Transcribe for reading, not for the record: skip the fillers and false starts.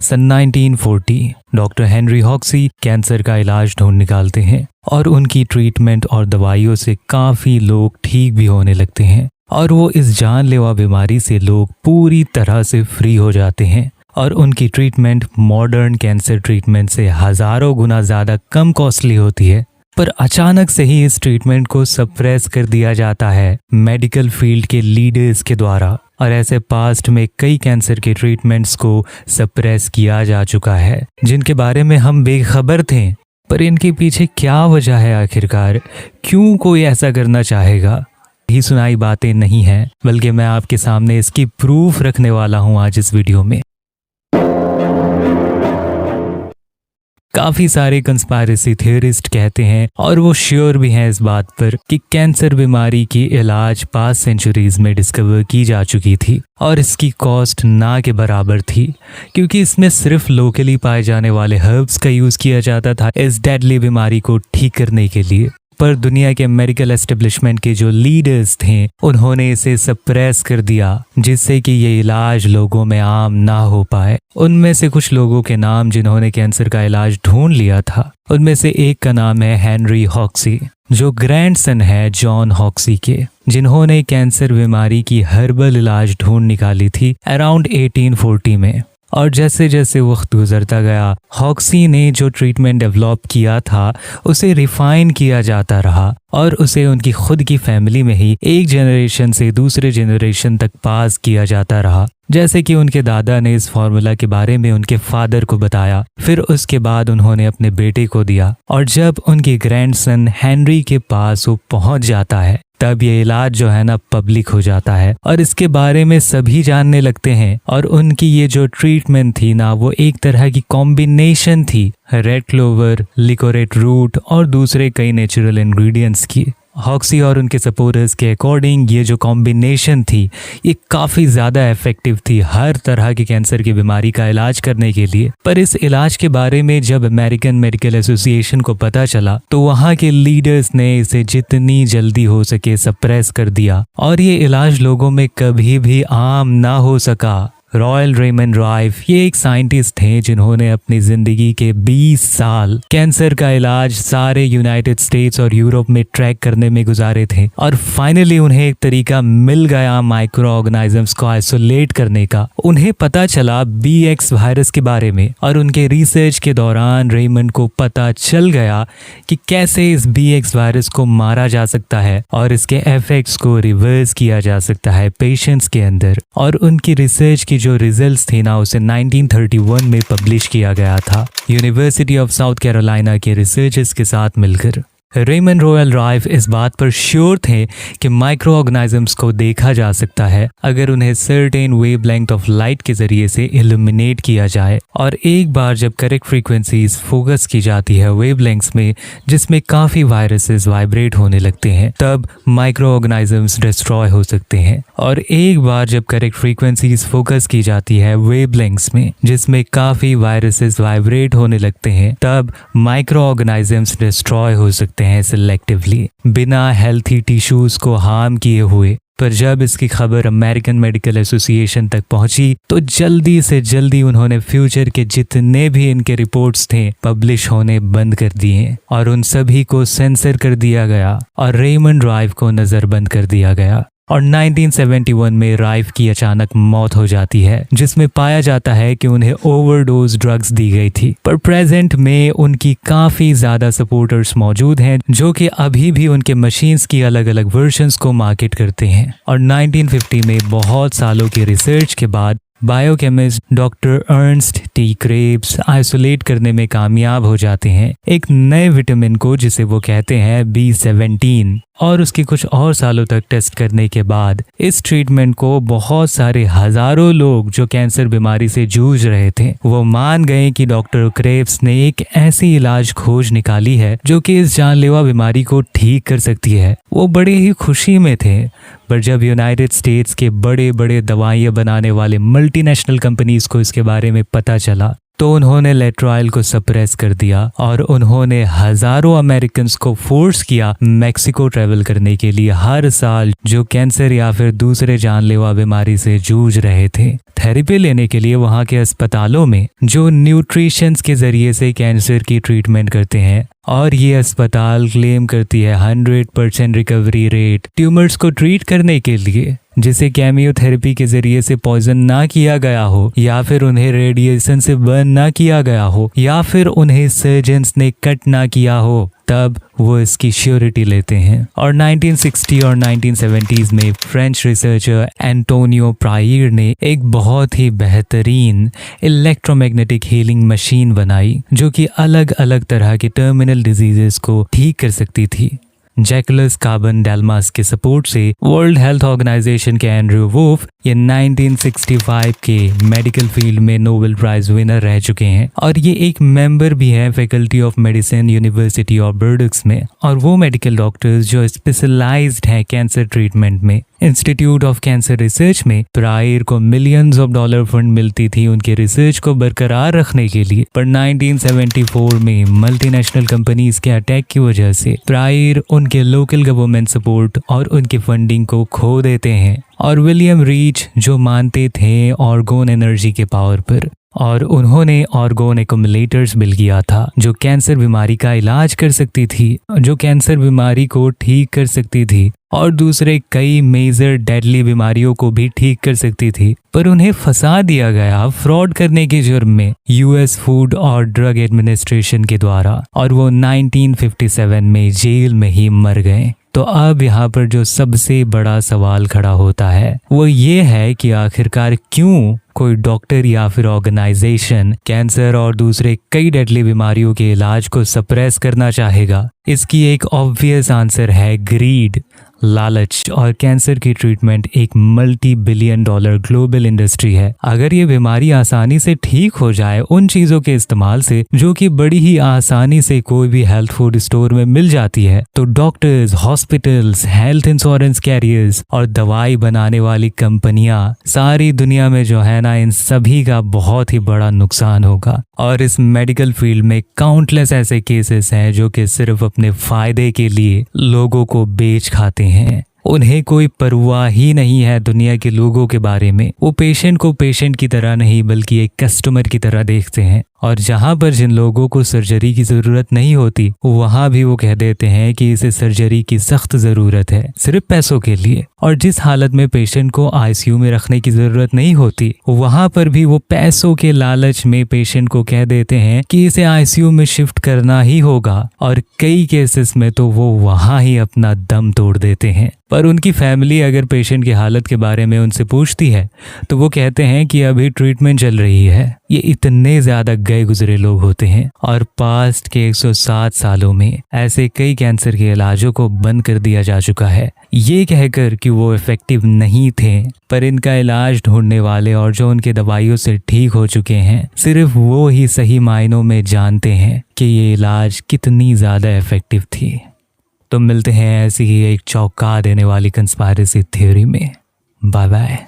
सन 1940 doctor Henry हॉक्सी cancer का इलाज ढूंढ निकालते हैं और उनकी ट्रीटमेंट और दवाइयों से काफ़ी लोग ठीक भी होने लगते हैं और वो इस जानलेवा बीमारी से लोग पूरी तरह से फ्री हो जाते हैं। और उनकी ट्रीटमेंट मॉडर्न कैंसर ट्रीटमेंट से हज़ारों गुना ज़्यादा कम कॉस्टली होती है। पर अचानक से ही इस ट्रीटमेंट को सप्रेस कर दिया जाता है मेडिकल फील्ड के लीडर्स के द्वारा। और ऐसे पास्ट में कई कैंसर के ट्रीटमेंट्स को सप्रेस किया जा चुका है जिनके बारे में हम बेखबर थे। पर इनके पीछे क्या वजह है आखिरकार, क्यों कोई ऐसा करना चाहेगा? ही सुनाई बातें नहीं हैं, बल्कि मैं आपके सामने इसकी प्रूफ रखने वाला हूं आज इस वीडियो में। काफ़ी सारे कंस्पायरेसी थियरिस्ट कहते हैं और वो श्योर भी हैं इस बात पर कि कैंसर बीमारी की इलाज पास्ट सेंचुरीज में डिस्कवर की जा चुकी थी और इसकी कॉस्ट ना के बराबर थी, क्योंकि इसमें सिर्फ लोकली पाए जाने वाले हर्ब्स का यूज़ किया जाता था इस डेडली बीमारी को ठीक करने के लिए। पर दुनिया के मेडिकल एस्टेब्लिशमेंट के जो लीडर्स थे उन्होंने इसे सप्रेस कर दिया, जिससे कि ये इलाज लोगों में आम ना हो पाए। उनमें से कुछ लोगों के नाम जिन्होंने कैंसर का इलाज ढूंढ लिया था, उनमें से एक का नाम है हेनरी हॉक्सी, जो ग्रैंडसन है जॉन हॉक्सी के, जिन्होंने कैंसर बीमारी की हर्बल इलाज ढूंढ निकाली थी अराउंड 1840 में। और जैसे जैसे वक्त गुजरता गया, हॉक्सी ने जो ट्रीटमेंट डेवलप किया था उसे रिफाइन किया जाता रहा और उसे उनकी खुद की फैमिली में ही एक जनरेशन से दूसरे जनरेशन तक पास किया जाता रहा। जैसे कि उनके दादा ने इस फार्मूला के बारे में उनके फादर को बताया, फिर उसके बाद उन्होंने अपने बेटे को दिया, और जब उनके ग्रैंडसन हेनरी के पास वो पहुंच जाता है तब ये इलाज जो है ना पब्लिक हो जाता है और इसके बारे में सभी जानने लगते हैं। और उनकी ये जो ट्रीटमेंट थी ना, वो एक तरह की कॉम्बिनेशन थी रेड क्लोवर, लिकोरेट रूट और दूसरे कई नेचुरल इंग्रेडिएंट्स की। हॉक्सी और उनके सपोर्टर्स के अकॉर्डिंग ये जो कॉम्बिनेशन थी ये काफ़ी ज़्यादा इफेक्टिव थी हर तरह की कैंसर की बीमारी का इलाज करने के लिए। पर इस इलाज के बारे में जब अमेरिकन मेडिकल एसोसिएशन को पता चला तो वहाँ के लीडर्स ने इसे जितनी जल्दी हो सके सप्रेस कर दिया और ये इलाज लोगों में कभी भी आम ना हो सका। रॉयल रेमंड राइफ ये एक साइंटिस्ट थे जिन्होंने अपनी जिंदगी के 20 साल कैंसर का इलाज सारे यूनाइटेड स्टेट्स और यूरोप में ट्रैक करने में गुजारे थे और फाइनली उन्हें एक तरीका मिल गया माइक्रो ऑर्गेनिजम्स को आइसोलेट करने का। उन्हें पता चला BX वायरस के बारे में और उनके रिसर्च के दौरान रेमंड को पता चल गया कि कैसे इस BX वायरस को मारा जा सकता है और इसके इफेक्ट्स को रिवर्स किया जा सकता है पेशेंट्स के अंदर। और उनकी रिसर्च की जो रिजल्ट्स थे ना, उसे 1931 में पब्लिश किया गया था यूनिवर्सिटी ऑफ साउथ कैरोलिना के रिसर्चर्स के साथ मिलकर। रेमंड रॉयल राइफ इस बात पर श्योर थे कि माइक्रो ऑर्गेनिजम्स को देखा जा सकता है अगर उन्हें सर्टेन वेवलेंथ ऑफ लाइट के जरिए से इल्यूमिनेट किया जाए। और एक बार जब करेक्ट फ्रीक्वेंसीज फोकस की जाती है वेवलेंथ्स में जिसमें काफ़ी वायरसेस वाइब्रेट होने लगते हैं, तब माइक्रो ऑर्गेनिजम्स डिस्ट्रॉय हो सकते हैं। और एक बार जब करेक्ट फ्रीक्वेंसीज फोकस की जाती है वेवलेंथ्स में जिसमें काफ़ी वायरसेस वाइब्रेट होने लगते हैं, तब माइक्रो ऑर्गेनिजम्स डिस्ट्रॉय हो सकते हैं सिलेक्टिवली, बिना हेल्थी टिश्यूज को हार्म किए हुए। पर जब इसकी खबर अमेरिकन मेडिकल एसोसिएशन तक पहुंची तो जल्दी से जल्दी उन्होंने फ्यूचर के जितने भी इनके रिपोर्ट्स थे पब्लिश होने बंद कर दिए और उन सभी को सेंसर कर दिया गया और रेमंड राइफ को नज़रबंद कर दिया गया। और 1971 में राइफ की अचानक मौत हो जाती है जिसमें पाया जाता है कि उन्हें ओवरडोज ड्रग्स दी गई थी। पर प्रेजेंट में उनकी काफ़ी ज़्यादा सपोर्टर्स मौजूद हैं जो कि अभी भी उनके मशीन्स की अलग अलग वर्जन्स को मार्केट करते हैं। और 1950 में बहुत सालों की रिसर्च के बाद biochemist doctor Ernst T Krebs isolate करने में कामयाब हो जाते हैं एक नए विटामिन को जिसे वो कहते हैं B17। और उसकी कुछ और सालों तक टेस्ट करने के बाद इस ट्रीटमेंट को बहुत सारे हजारों लोग जो कैंसर बीमारी से जूझ रहे थे वो मान गए कि डॉक्टर क्रेब्स ने एक ऐसी इलाज खोज निकाली है जो कि इस जानलेवा बीमारी को ठीक कर सकती है। वो बड़े ही खुशी में थे। पर जब यूनाइटेड स्टेट्स के बड़े बड़े दवाइयाँ बनाने वाले मल्टीनेशनल कंपनीज को इसके बारे में पता चला तो उन्होंने लेट्रॉयल को सप्रेस कर दिया और उन्होंने हजारों अमेरिकन को फोर्स किया मेक्सिको ट्रेवल करने के लिए हर साल, जो कैंसर या फिर दूसरे जानलेवा बीमारी से जूझ रहे थे। थेरेपी लेने के लिए वहां के अस्पतालों में जो न्यूट्रिशंस के जरिए से कैंसर की ट्रीटमेंट करते हैं, और ये अस्पताल क्लेम करती है 100% रिकवरी रेट ट्यूमर्स को ट्रीट करने के लिए, जिसे केमियोथेरेपी के जरिए से पॉइजन ना किया गया हो, या फिर उन्हें रेडिएशन से बर्न ना किया गया हो, या फिर उन्हें सर्जन्स ने कट ना किया हो, तब वो इसकी श्योरिटी लेते हैं। और 1960 और 1970s में फ्रेंच रिसर्चर एंटोनियो प्रायर ने एक बहुत ही बेहतरीन इलेक्ट्रोमैग्नेटिक हीलिंग मशीन बनाई, जो कि अलग अलग तरह के टर्मिनल डिजीजेस को ठीक कर सकती थी। जैकुलस कार्बन डेल्मास के सपोर्ट से वर्ल्ड हेल्थ ऑर्गेनाइजेशन के एंड्रयू वुल्फ ये 1965 के मेडिकल फील्ड में नोबेल प्राइज विनर रह चुके हैं, और ये एक मेंबर भी है faculty of medicine university of Bordeaux में। और वो मेडिकल डॉक्टर्स जो स्पेशलाइज्ड हैं कैंसर ट्रीटमेंट में। इंस्टीट्यूट ऑफ कैंसर रिसर्च में प्रायर को मिलियंस ऑफ डॉलर फंड मिलती थी उनके रिसर्च को बरकरार रखने के लिए, पर 1974 में मल्टीनेशनल कंपनीज के अटैक की वजह से प्रायर उनके लोकल गवर्नमेंट सपोर्ट और उनकी फंडिंग को खो देते हैं। और विलियम रीच जो मानते थे ऑर्गन एनर्जी के पावर पर, और उन्होंने ऑर्गन एक्यूमुलेटर्स बिल किया था जो कैंसर बीमारी का इलाज कर सकती थी, जो कैंसर बीमारी को ठीक कर सकती थी और दूसरे कई मेजर डेडली बीमारियों को भी ठीक कर सकती थी। पर उन्हें फंसा दिया गया फ्रॉड करने के जुर्म में यूएस फूड और ड्रग एडमिनिस्ट्रेशन के द्वारा, और वो 1957 में जेल में ही मर गए। तो अब यहाँ पर जो सबसे बड़ा सवाल खड़ा होता है वो ये है कि आखिरकार क्यों कोई डॉक्टर या फिर ऑर्गेनाइजेशन कैंसर और दूसरे कई डेडली बीमारियों के इलाज को सप्रेस करना चाहेगा। इसकी एक ऑब्वियस आंसर है ग्रीड, लालच। और कैंसर की ट्रीटमेंट एक multi billion dollar global industry है। अगर ये बीमारी आसानी से ठीक हो जाए उन चीजों के इस्तेमाल से जो कि बड़ी ही आसानी से कोई भी हेल्थ फूड स्टोर में मिल जाती है, तो doctors, hospitals, health insurance carriers और दवाई बनाने वाली कंपनियां सारी दुनिया में जो है ना, इन सभी का बहुत ही बड़ा नुकसान होगा। और इस मेडिकल फील्ड में काउंटलेस ऐसे केसेस हैं जो कि सिर्फ अपने फायदे के लिए लोगों को बेच खाते हैं। उन्हें कोई परवाह ही नहीं है दुनिया के लोगों के बारे में। वो पेशेंट को पेशेंट की तरह नहीं बल्कि एक कस्टमर की तरह देखते हैं। और जहां पर जिन लोगों को सर्जरी की जरूरत नहीं होती वहां भी वो कह देते हैं कि इसे सर्जरी की सख्त जरूरत है सिर्फ पैसों के लिए। और जिस हालत में पेशेंट को आईसीयू में रखने की जरूरत नहीं होती वहां पर भी वो पैसों के लालच में पेशेंट को कह देते हैं कि इसे आईसीयू में शिफ्ट करना ही होगा। और कई केसेस में तो वो वहां ही अपना दम तोड़ देते हैं। पर उनकी फैमिली अगर पेशेंट की हालत के बारे में उनसे पूछती है तो वो कहते हैं कि अभी ट्रीटमेंट चल रही है। ये इतने ज्यादा गए गुजरे लोग होते हैं। और पास्ट के 107 सालों में ऐसे कई कैंसर के इलाजों को बंद कर दिया जा चुका है, ये कहकर कि वो इफेक्टिव नहीं थे। पर इनका इलाज ढूंढने वाले और जो उनके दवाइयों से ठीक हो चुके हैं, सिर्फ वो ही सही मायनों में जानते हैं कि ये इलाज कितनी ज्यादा इफेक्टिव थी। तो मिलते हैं ऐसी ही एक चौंका देने वाली कंस्पायरेसी थ्योरी में। Bye bye.